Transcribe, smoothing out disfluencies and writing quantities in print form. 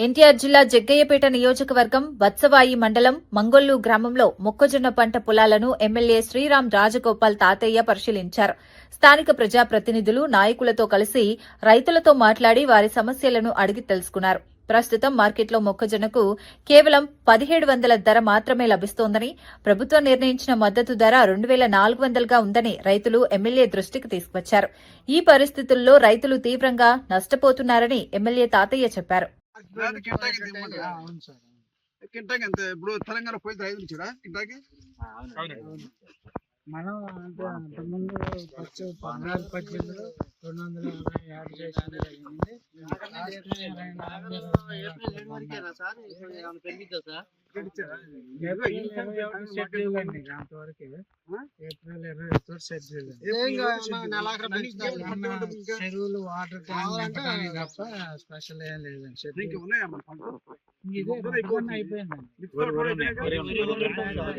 ఎన్టీఆర్ జిల్లా జగ్గయ్యపేట నియోజకవర్గం వత్సవాయి మండలం మంగొల్లు గ్రామంలో మొక్కజొన్న పంట పొలాలను ఎమ్మెల్యే శ్రీరాం రాజగోపాల్ తాతయ్య పరిశీలించారు. స్థానిక ప్రజాప్రతినిధులు, నాయకులతో కలిసి రైతులతో మాట్లాడి వారి సమస్యలను అడిగి తెలుసుకున్నారు. ప్రస్తుతం మార్కెట్లో మొక్కజొన్నకు కేవలం 1700 ధర మాత్రమే లభిస్తోందని, ప్రభుత్వం నిర్ణయించిన మద్దతు ధర 2400గా ఉందని రైతులు ఎమ్మెల్యే దృష్టికి తీసుకువచ్చారు. ఈ పరిస్థితుల్లో రైతులు తీవ్రంగా నష్టపోతున్నారని ఎమ్మెల్యే తాతయ్య చెప్పారు. కింటాకి ఎంత ఇప్పుడు తెలంగాణ పోయింది 5 నుంచి కింటాకి మనం అంటే అంతకుముందు 14-18లో 250 యాడ్ చేసిన జరిగింది. షెడ్యూల్ అండి అంతవరకు ఏప్రిల్ 21 షెడ్యూల్ చెరువులు వాటర్ ట్యాంక్ తప్ప స్పెషల్ ఏం లేదండి. షెడ్యూల్ అయిపోయిందండి.